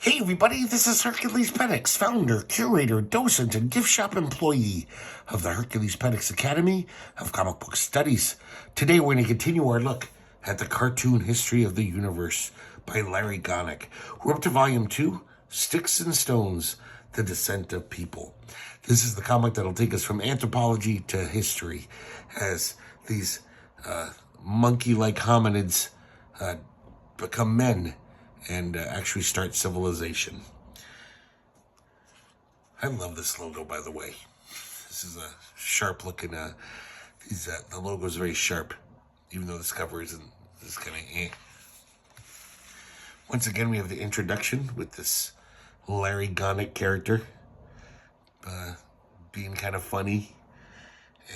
Hey everybody, this is herculespetix, founder, curator, docent, and gift shop employee of the herculespetix Academy of Comic Book Studies. Today we're going to continue our look at the cartoon history of the universe by Larry Gonick. We're up to volume 2, Sticks and Stones, The Descent of People. This is the comic that'll take us from anthropology to history as these monkey-like hominids become men and actually start civilization. I love this logo, by the way. This is a sharp looking, the logo is very sharp, even though this cover isn't this kind of Once again, we have the introduction with this Larry Gonick character being kind of funny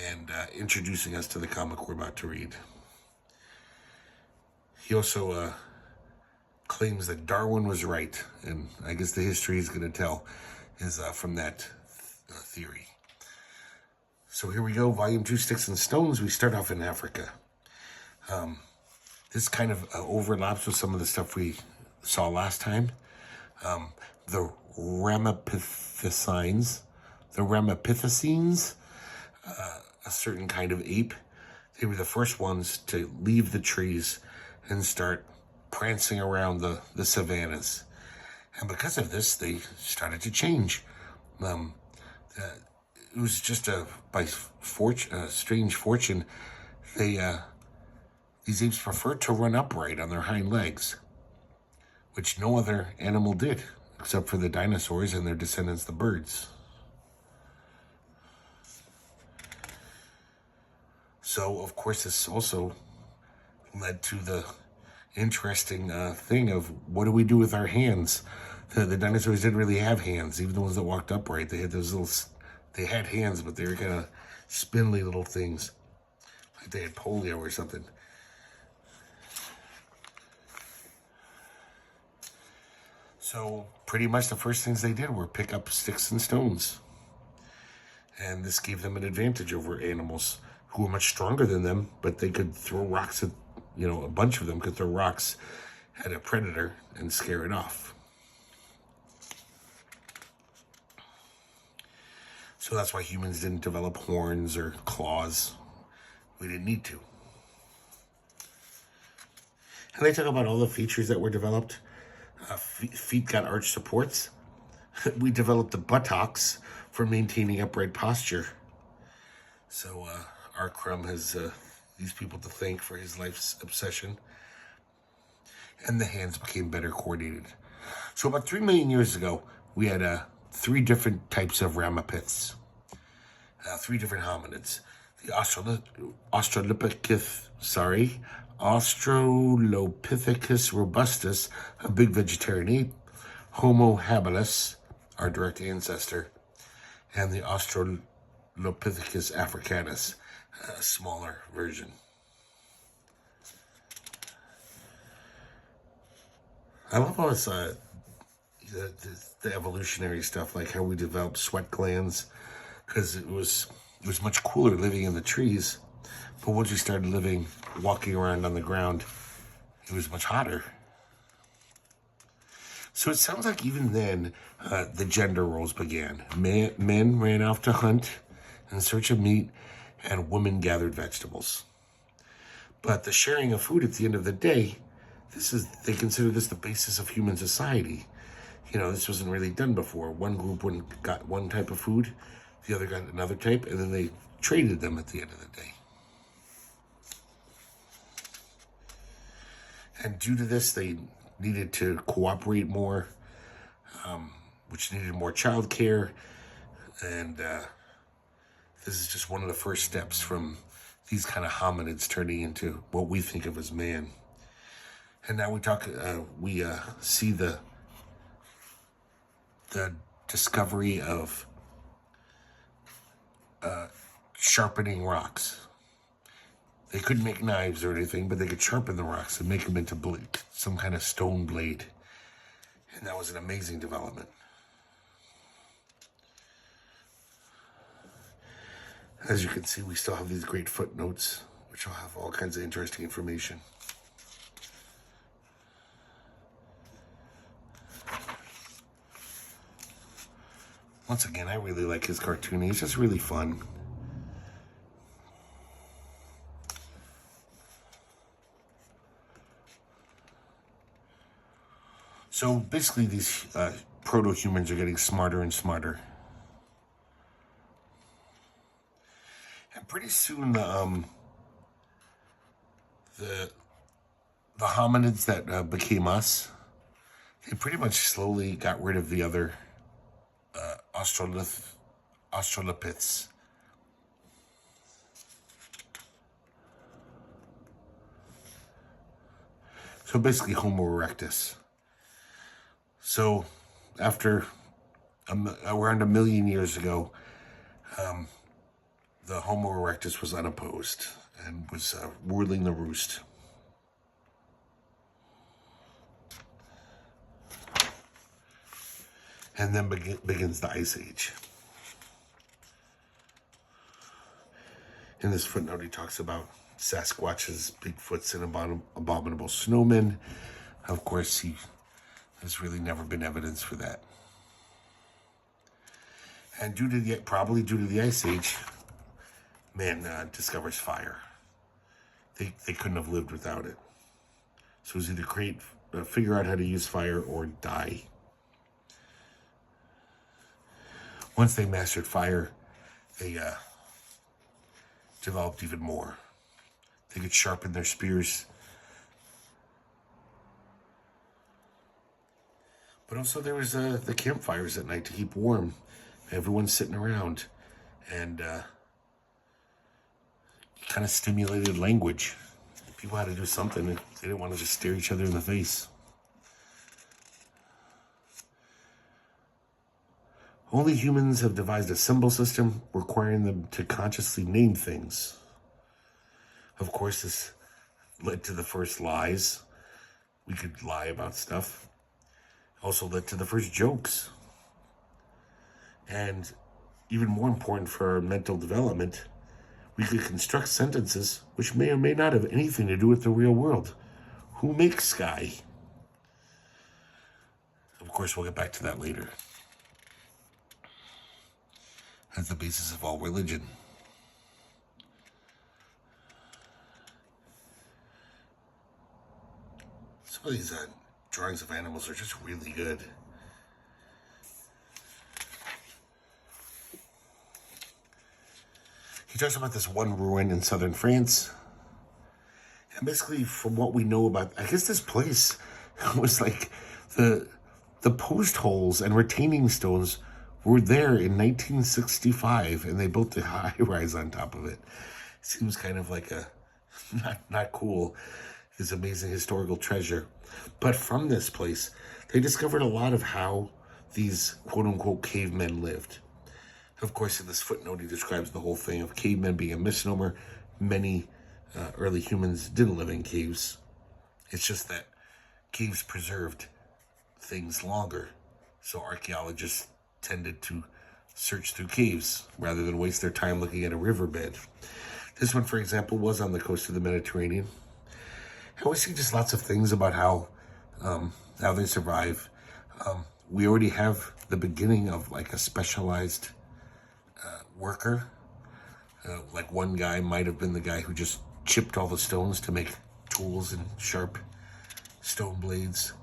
and introducing us to the comic we're about to read. He also claims that Darwin was right, and I guess the history he's going to tell is from that theory. So here we go, Volume 2, Sticks and Stones. We start off in Africa. This kind of overlaps with some of the stuff we saw last time. The Ramapithecines, a certain kind of ape. They were the first ones to leave the trees and start prancing around the savannas. And because of this, they started to change. It was just by strange fortune, these apes preferred to run upright on their hind legs, which no other animal did, except for the dinosaurs and their descendants, the birds. So, of course, this also led to the interesting thing of what do we do with our hands? The dinosaurs didn't really have hands, even the ones that walked upright. They had they had hands, but they were kind of spindly little things, like they had polio or something. So pretty much the first things they did were pick up sticks and stones, and this gave them an advantage over animals who were much stronger than them, but they could throw rocks at, a bunch of them could throw rocks at a predator and scare it off. So that's why humans didn't develop horns or claws. We didn't need to. And they talk about all the features that were developed. Feet got arch supports. We developed the buttocks for maintaining upright posture. So our Crumb has these people to thank for his life's obsession. And the hands became better coordinated. So about 3 million years ago, we had 3 different types of ramapiths. 3 different hominids. The Australopithecus robustus, a big vegetarian ape. Homo habilis, our direct ancestor. And the Australopithecus africanus, a smaller version. I love all this, the evolutionary stuff, like how we developed sweat glands, because it was much cooler living in the trees. But once we started walking around on the ground, it was much hotter. So it sounds like even then, the gender roles began. Men ran off to hunt in search of meat, and women gathered vegetables. But the sharing of food at the end of the day, they consider this the basis of human society. This wasn't really done before. One group got one type of food, the other got another type, and then they traded them at the end of the day. And due to this, they needed to cooperate more, which needed more childcare, and this is just one of the first steps from these kind of hominids turning into what we think of as man. And now we see the discovery of sharpening rocks. They couldn't make knives or anything, but they could sharpen the rocks and make them into some kind of stone blade. And that was an amazing development. As you can see, we still have these great footnotes, which will have all kinds of interesting information. Once again, I really like his cartooning. It's just really fun. So basically, these proto-humans are getting smarter and smarter. And pretty soon, the hominids that became us, they pretty much slowly got rid of the other Australopiths. So basically Homo erectus. So after around 1 million years ago, the Homo erectus was unopposed and was ruling the roost. And then begins the Ice Age. In this footnote, he talks about Sasquatches, Bigfoots, and abominable snowmen. Of course, there's really never been evidence for that. And probably due to the Ice Age, man discovers fire. They couldn't have lived without it. So it was either figure out how to use fire or die. Once they mastered fire, they developed even more. They could sharpen their spears. But also there was the campfires at night to keep warm. Everyone's sitting around. And kind of stimulated language. People had to do something. They didn't want to just stare each other in the face. Only humans have devised a symbol system requiring them to consciously name things. Of course, this led to the first lies. We could lie about stuff. Also led to the first jokes. And even more important for our mental development, we could construct sentences which may or may not have anything to do with the real world. Who makes sky? Of course, we'll get back to that later. That's the basis of all religion. Some of these drawings of animals are just really good. He talks about this one ruin in southern France. And basically, from what we know about, I guess this place was like the post holes and retaining stones were there in 1965, and they built the high rise on top of it. Seems kind of like a not cool. This amazing historical treasure. But from this place, they discovered a lot of how these quote-unquote cavemen lived. Of course, in this footnote, he describes the whole thing of cavemen being a misnomer. Many early humans didn't live in caves. It's just that caves preserved things longer. So archaeologists tended to search through caves rather than waste their time looking at a riverbed. This one, for example, was on the coast of the Mediterranean. And we see just lots of things about how they survive. We already have the beginning of like a specialized worker. Like one guy might have been the guy who just chipped all the stones to make tools and sharp stone blades.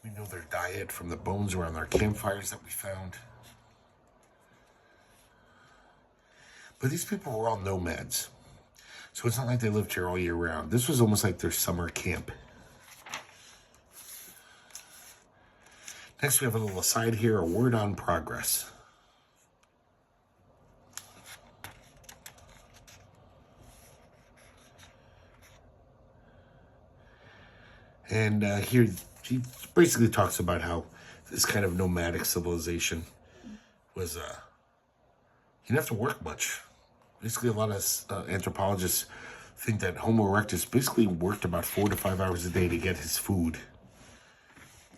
We know their diet from the bones around their campfires that we found. But these people were all nomads. So it's not like they lived here all year round. This was almost like their summer camp. Next, we have a little aside here, a word on progress. And here, he basically talks about how this kind of nomadic civilization was, you didn't have to work much. Basically, a lot of anthropologists think that Homo erectus basically worked about 4 to 5 hours a day to get his food.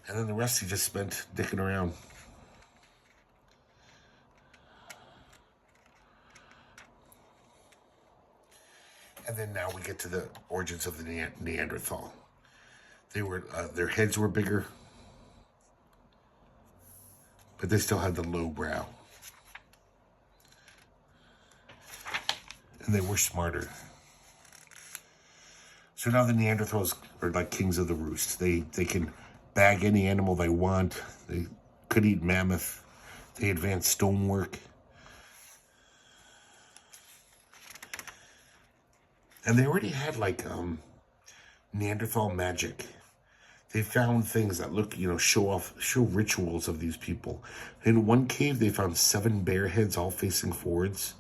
And then the rest he just spent dicking around. And then now we get to the origins of the Neanderthal. They were, their heads were bigger. but they still had the low brow. And they were smarter. So now the Neanderthals are like kings of the roost. They can bag any animal they want. They could eat mammoth. They advanced stonework. And they already had like Neanderthal magic. They found things that look, show rituals of these people. In one cave, they found 7 bear heads all facing forwards.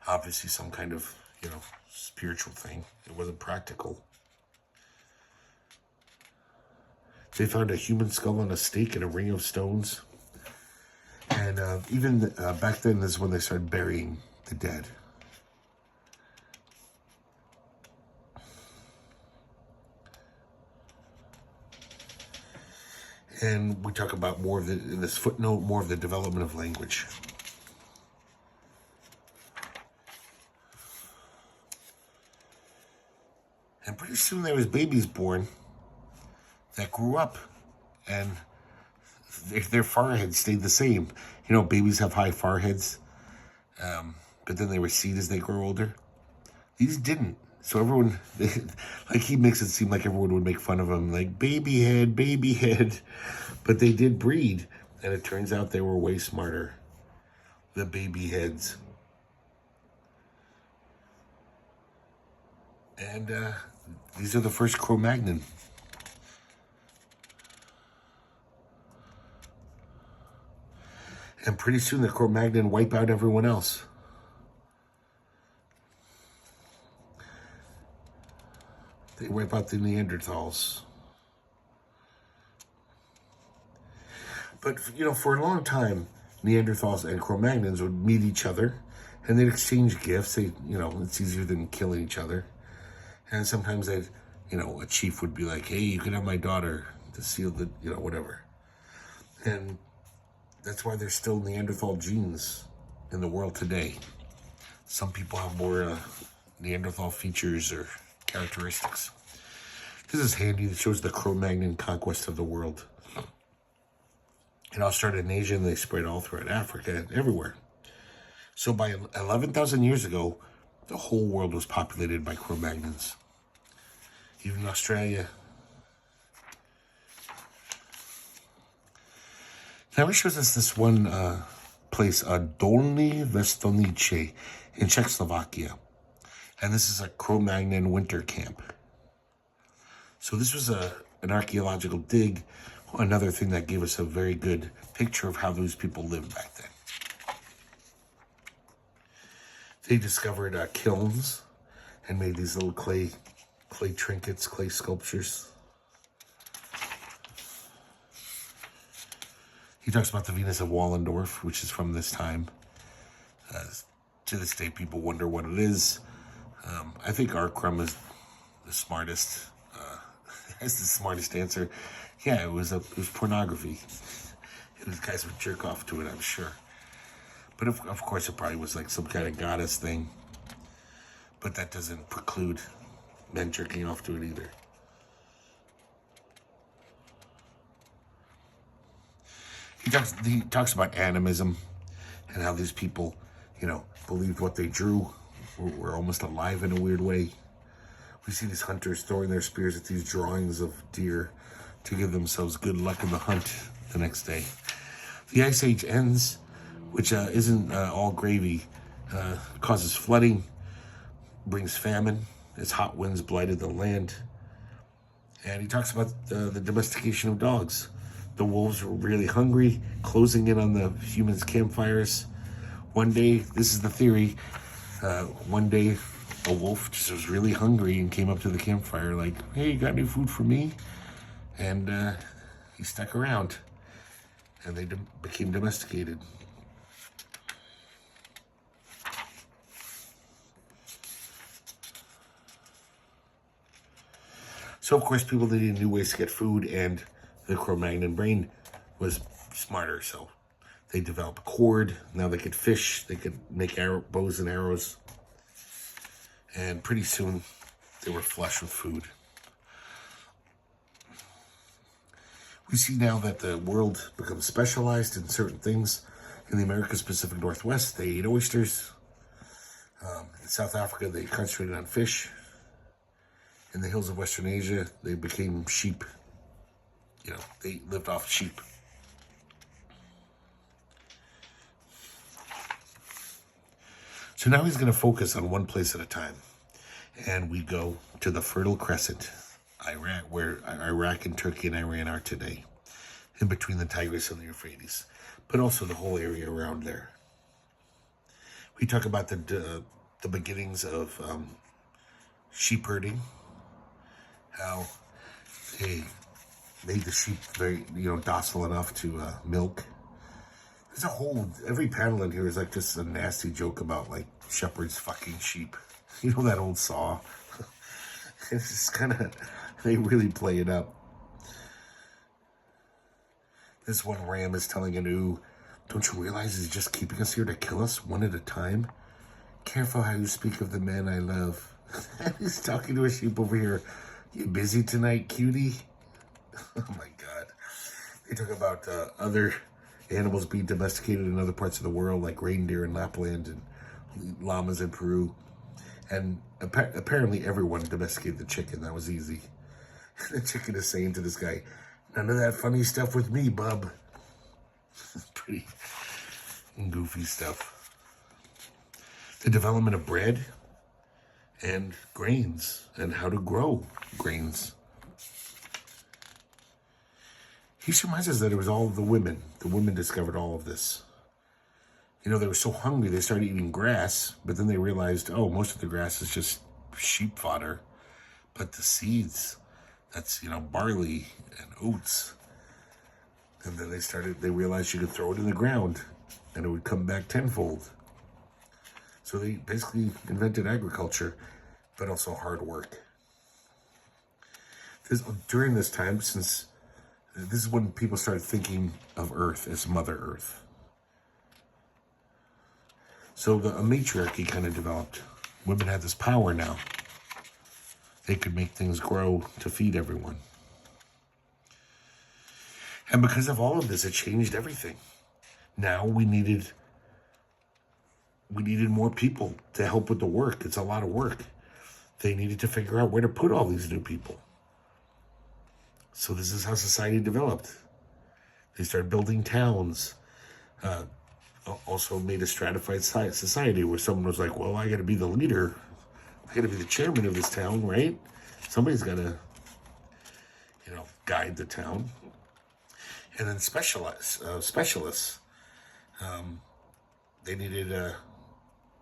Obviously some kind of, spiritual thing. It wasn't practical. They found a human skull on a stake and a ring of stones. And even back then, this is when they started burying the dead. And we talk about more of in this footnote, more of the development of language. And pretty soon there was babies born that grew up, and their foreheads stayed the same. Babies have high foreheads, but then they recede as they grow older. These didn't. So everyone, he makes it seem like everyone would make fun of him, like baby head. But they did breed, and it turns out they were way smarter, the baby heads. And these are the first Cro-Magnon. And pretty soon the Cro-Magnon wipe out everyone else. They wipe out the Neanderthals. But, for a long time, Neanderthals and Cro-Magnons would meet each other, and they'd exchange gifts. It's easier than killing each other. And sometimes a chief would be like, hey, you can have my daughter to seal the, whatever. And that's why there's still Neanderthal genes in the world today. Some people have more Neanderthal features or characteristics. This is handy. It shows the Cro-Magnon conquest of the world. It all started in Asia, and they spread all throughout Africa and everywhere. So by 11,000 years ago, the whole world was populated by Cro-Magnons. Even Australia. Now it shows us this one place, Dolny Vestovnice in Czechoslovakia. And this is a Cro-Magnon winter camp. So this was an archaeological dig, another thing that gave us a very good picture of how those people lived back then. They discovered kilns and made these little clay trinkets, clay sculptures. He talks about the Venus of Wallendorf, which is from this time. To this day, people wonder what it is. I think our crumb is the smartest. Has the smartest answer. Yeah, it was pornography. And these guys would jerk off to it, I'm sure. But of course, it probably was like some kind of goddess thing. But that doesn't preclude men jerking off to it either. He talks about animism and how these people, believed what they drew were almost alive in a weird way. We see these hunters throwing their spears at these drawings of deer to give themselves good luck in the hunt the next day. The Ice Age ends, which isn't all gravy, causes flooding, brings famine, as hot winds blighted the land. And he talks about the domestication of dogs. The wolves were really hungry, closing in on the humans' campfires. One day, this is the theory, one day a wolf just was really hungry and came up to the campfire like, hey, you got any food for me? And he stuck around, and they became domesticated. So, of course, people needed new ways to get food, and the Cro-Magnon brain was smarter, so they developed cord. Now they could fish, they could make bows and arrows, and pretty soon they were flush with food. We see now that the world becomes specialized in certain things. In the Americas Pacific Northwest, they eat oysters. In South Africa, they concentrated on fish. In the hills of Western Asia, they became sheep. They lived off sheep. So now he's going to focus on one place at a time. And we go to the Fertile Crescent, Iraq, where Iraq and Turkey and Iran are today, in between the Tigris and the Euphrates, but also the whole area around there. We talk about the beginnings of sheep herding, how they made the sheep very, docile enough to milk. There's every panel in here is like just a nasty joke about like shepherds fucking sheep. You know that old saw? It's just kind of, they really play it up. This one ram is telling an ewe, "Don't you realize he's just keeping us here to kill us one at a time? Careful how you speak of the man I love." He's talking to a sheep over here. "You busy tonight, cutie?" Oh my God. They talk about other animals being domesticated in other parts of the world, like reindeer in Lapland and llamas in Peru. And apparently everyone domesticated the chicken. That was easy. The chicken is saying to this guy, "None of that funny stuff with me, bub." Pretty goofy stuff. The development of bread and grains and how to grow grains. He reminds us that it was all the women. The women discovered all of this. They were so hungry, they started eating grass, but then they realized, most of the grass is just sheep fodder. But the seeds, that's, barley and oats. And then they realized you could throw it in the ground and it would come back tenfold. So they basically invented agriculture, but also hard work. During this time, since this is when people started thinking of Earth as Mother Earth. So a matriarchy kind of developed. Women had this power now. They could make things grow to feed everyone. And because of all of this, it changed everything. Now we needed more people to help with the work. It's a lot of work. They needed to figure out where to put all these new people. So this is how society developed. They started building towns. Also made a stratified society where someone was like, "Well, I got to be the leader. I got to be the chairman of this town, right? Somebody's got to, guide the town." And then specialists. They needed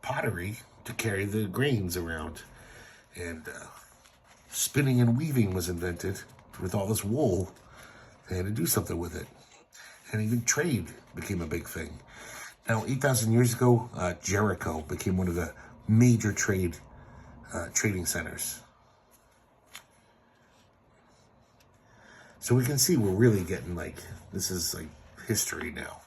pottery to carry the grains around. And spinning and weaving was invented. With all this wool, they had to do something with it. And even trade became a big thing. Now, 8,000 years ago, Jericho became one of the major trading centers. So we can see we're really getting this is history now,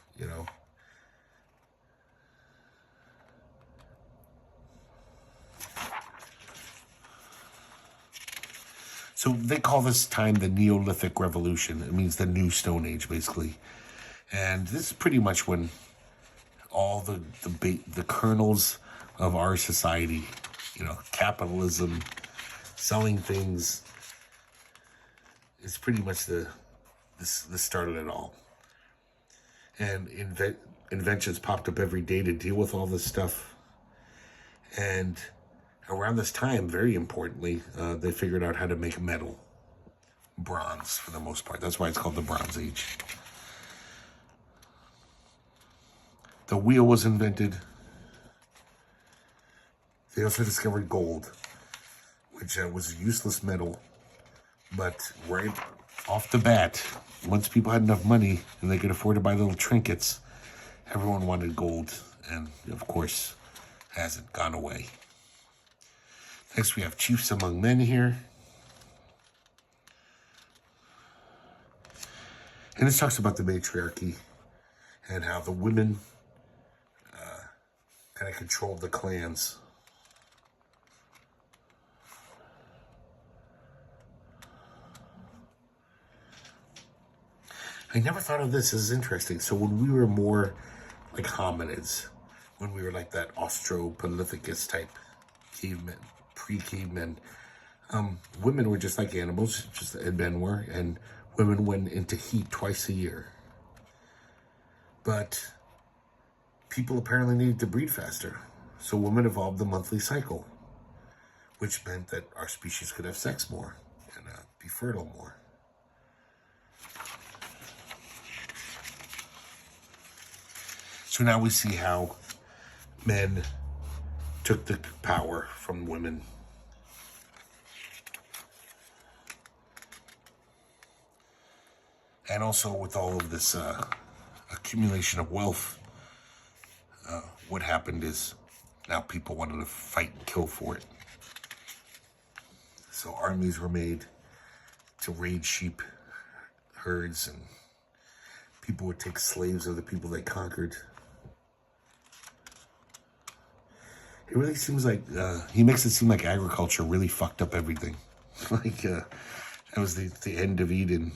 So they call this time the Neolithic Revolution. It means the new Stone Age, basically. And this is pretty much when all the kernels of our society, capitalism, selling things, is pretty much the start of it all. And inventions popped up every day to deal with all this stuff. And around this time, very importantly, they figured out how to make metal. Bronze, for the most part. That's why it's called the Bronze Age. The wheel was invented. They also discovered gold, which was a useless metal. But right off the bat, once people had enough money and they could afford to buy little trinkets, everyone wanted gold. And, of course, hasn't gone away. Next, we have chiefs among men here. And this talks about the matriarchy and how the women kind of controlled the clans. I never thought of this as interesting. So when we were more like hominids, when we were like that Australopithecus type cavemen, pre-cavemen, women were just like animals, just as men were, and women went into heat twice a year. But people apparently needed to breed faster, so women evolved the monthly cycle, which meant that our species could have sex more and be fertile more. So now we see how men took the power from women. And also with all of this accumulation of wealth, what happened is now people wanted to fight and kill for it. So armies were made to raid sheep herds, and people would take slaves of the people they conquered. It really seems like, he makes it seem like agriculture really fucked up everything. Like, that was the end of Eden.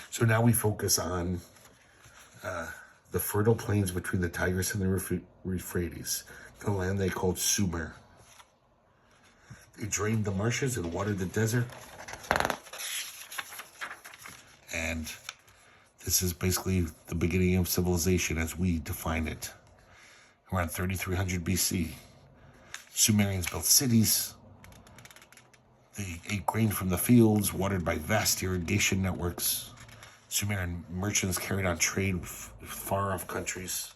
So now we focus on the fertile plains between the Tigris and the Euphrates, the land they called Sumer. They drained the marshes and watered the desert. And this is basically the beginning of civilization as we define it. Around 3300 BC, Sumerians built cities. They ate grain from the fields, watered by vast irrigation networks. Sumerian merchants carried on trade with far-off countries.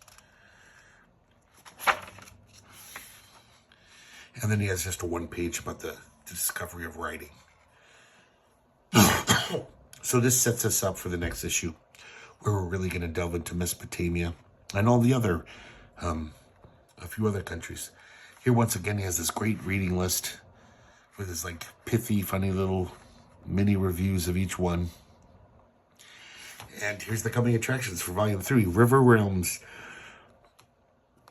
And then he has just a one page about the discovery of writing. So this sets us up for the next issue, where we're really going to delve into Mesopotamia and all the other, a few other countries. Here, once again, he has this great reading list with his like pithy, funny little mini reviews of each one. And here's the coming attractions for Volume 3, River Realms.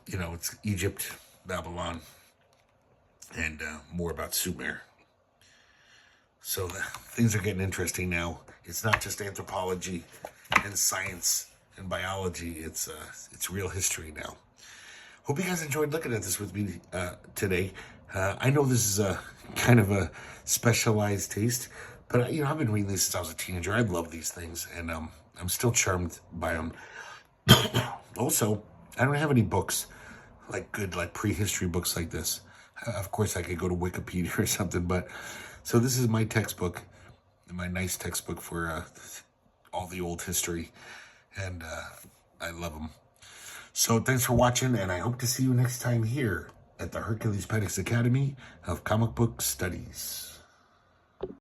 You know, it's Egypt, Babylon, and more about Sumer. So things are getting interesting now. It's not just anthropology and science and biology. It's real history now. Hope you guys enjoyed looking at this with me today. I know this is a kind of a specialized taste, but I've been reading these since I was a teenager. I love these things, and I'm still charmed by them. Also, I don't have any books like good prehistory books like this. Of course, I could go to Wikipedia or something, but so this is my textbook, my nice textbook for all the old history, and I love them. So thanks for watching, and I hope to see you next time here at the Herculespetix Academy of Comic Book Studies.